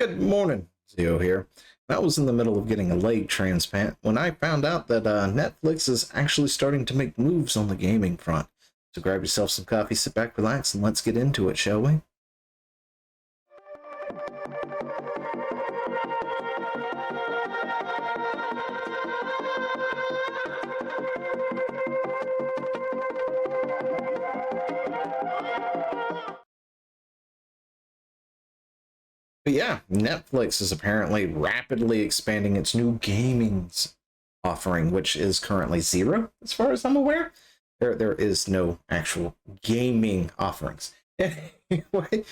Good morning, Zio here. I was in the middle of getting a leg transplant when I found out that Netflix is actually starting to make moves on the gaming front. So grab yourself some coffee, sit back, relax, and let's get into it, shall we? But yeah, Netflix is apparently rapidly expanding its new gaming offering, which is currently zero, as far as I'm aware. There is no actual gaming offerings. Anyway,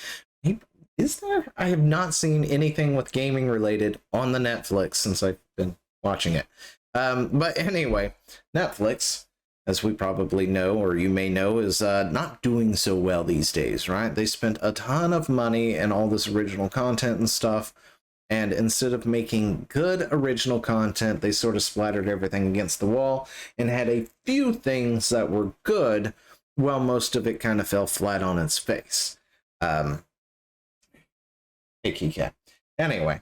is there? I have not seen anything with gaming related on the Netflix since I've been watching it. But anyway, Netflix, as we probably know, or you may know, is not doing so well these days, right? They spent a ton of money and all this original content and stuff, and instead of making good original content, they sort of splattered everything against the wall and had a few things that were good, while most of it kind of fell flat on its face. Hey, Keycat. Anyway,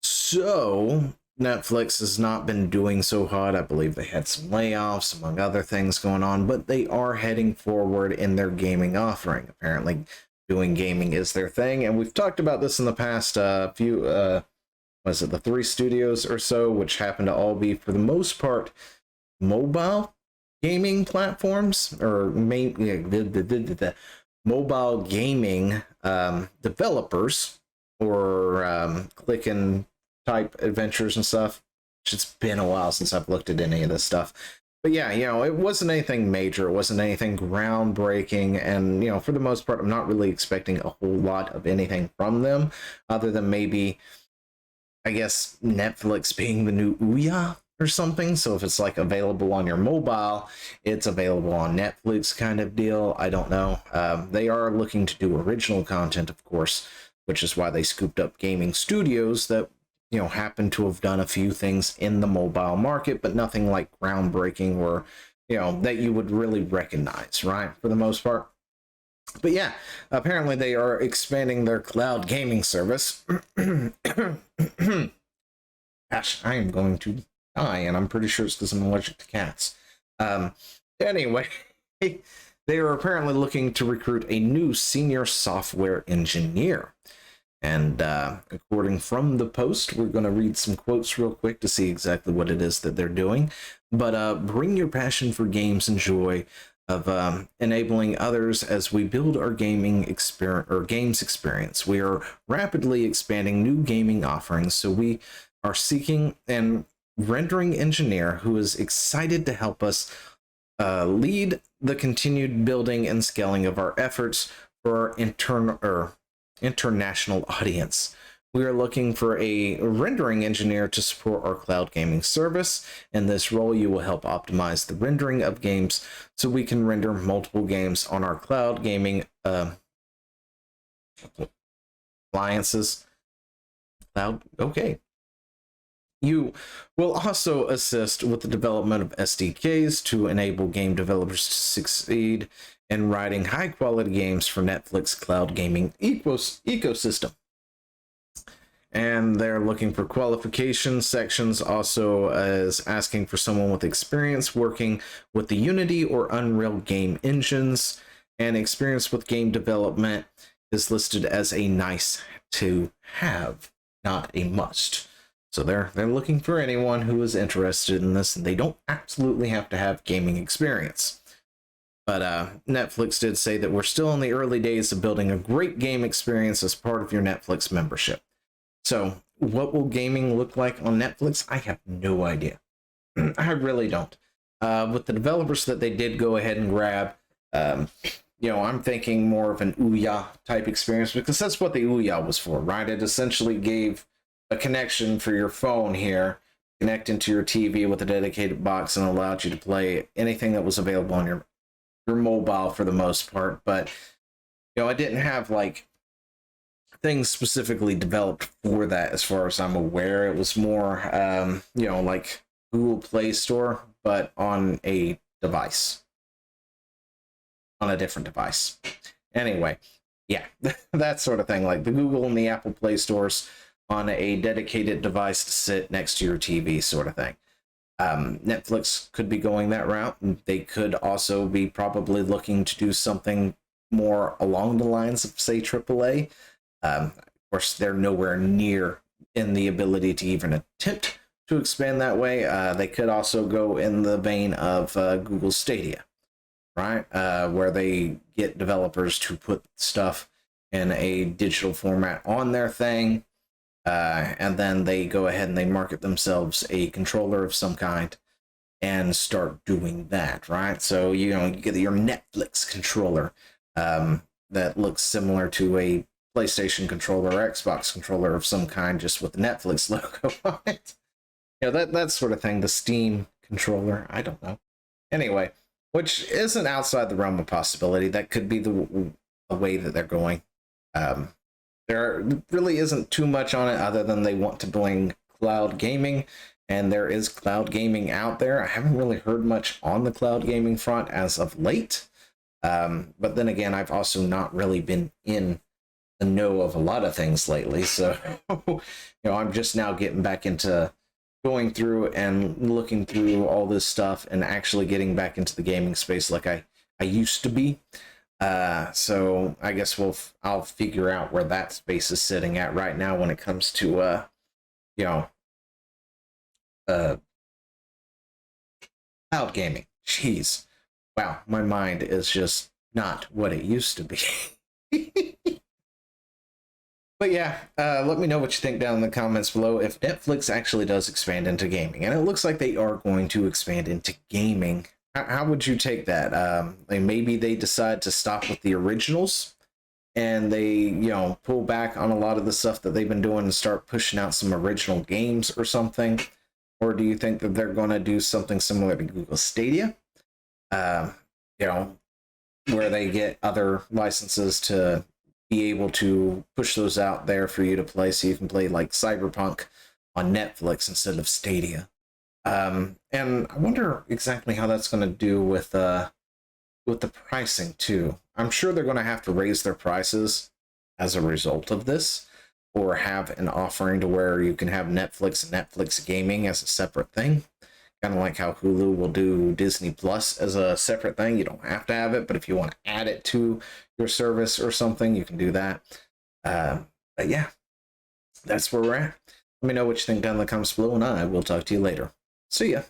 so Netflix has not been doing so hot. I believe they had some layoffs, among other things going on, but they are heading forward in their gaming offering. Apparently, doing gaming is their thing, and we've talked about this in the past few, was it the 3 studios or so, which happen to all be, for the most part, mobile gaming platforms, or mobile gaming developers, or click and type adventures and stuff. It's been a while since I've looked at any of this stuff. But yeah, it wasn't anything major. It wasn't anything groundbreaking. And, for the most part, I'm not really expecting a whole lot of anything from them, other than maybe, I guess, Netflix being the new Ouya or something. So if it's like available on your mobile, it's available on Netflix kind of deal. I don't know. They are looking to do original content, of course, which is why they scooped up gaming studios that happen to have done a few things in the mobile market, but nothing like groundbreaking or that you would really recognize, right, for the most part. But yeah, apparently they are expanding their cloud gaming service. Gosh, I am going to die, and I'm pretty sure it's because I'm allergic to cats. Anyway, they are apparently looking to recruit a new senior software engineer. And according from the post, we're going to read some quotes real quick to see exactly what it is that they're doing. But bring your passion for games and joy of enabling others as we build our gaming experience or games experience. We are rapidly expanding new gaming offerings, so we are seeking an rendering engineer who is excited to help us lead the continued building and scaling of our efforts for our international audience. We are looking for a rendering engineer to support our cloud gaming service. In this role, you will help optimize the rendering of games so we can render multiple games on our cloud gaming appliances. Okay. You will also assist with the development of SDKs to enable game developers to succeed in writing high-quality games for Netflix cloud gaming ecosystem. And they're looking for qualification sections, also as asking for someone with experience working with the Unity or Unreal game engines, and experience with game development is listed as a nice to have, not a must. So they're looking for anyone who is interested in this, and they don't absolutely have to have gaming experience. But Netflix did say that we're still in the early days of building a great game experience as part of your Netflix membership. So what will gaming look like on Netflix? I have no idea. I really don't. With the developers that they did go ahead and grab, I'm thinking more of an Ouya type experience, because that's what the Ouya was for, right? It essentially gave a connection for your phone here, connect into your TV with a dedicated box, and allowed you to play anything that was available on your mobile for the most part. But I didn't have like things specifically developed for that as far as I'm aware. It was more like Google Play Store, but on a device, on a different device. Anyway, yeah, that sort of thing, like the Google and the Apple Play stores. on a dedicated device to sit next to your TV, sort of thing. Netflix could be going that route. They could also be probably looking to do something more along the lines of, say, AAA. Of course, they're nowhere near in the ability to even attempt to expand that way. They could also go in the vein of Google Stadia, right? Where they get developers to put stuff in a digital format on their thing, and then they go ahead and they market themselves a controller of some kind and start doing that, right? So, you know, you get your Netflix controller that looks similar to a PlayStation controller or Xbox controller of some kind, just with the Netflix logo on it. You know, that sort of thing. The Steam controller, I don't know. Anyway, which isn't outside the realm of possibility. That could be the way that they're going. There really isn't too much on it other than they want to bring cloud gaming, and there is cloud gaming out there. I haven't really heard much on the cloud gaming front as of late. But then again, I've also not really been in the know of a lot of things lately. So, you know, I'm just now getting back into going through and looking through all this stuff and actually getting back into the gaming space like I used to be. So I guess I'll figure out where that space is sitting at right now when it comes to you know, cloud gaming. Jeez, wow, my mind is just not what it used to be. But yeah, let me know what you think down in the comments below if Netflix actually does expand into gaming, and it looks like they are going to expand into gaming. How would you take that? Like maybe they decide to stop with the originals and they, you know, pull back on a lot of the stuff that they've been doing and start pushing out some original games or something? Or do you think that they're going to do something similar to Google Stadia? You know, where they get other licenses to be able to push those out there for you to play, so you can play like Cyberpunk on Netflix instead of Stadia. And I wonder exactly how that's going to do with the pricing too. I'm sure they're going to have to raise their prices as a result of this, or have an offering to where you can have Netflix and Netflix gaming as a separate thing. Kind of like how Hulu will do Disney Plus as a separate thing. You don't have to have it, but if you want to add it to your service or something, you can do that. But yeah, that's where we're at. Let me know what you think down in the comments below, and I will talk to you later. See ya.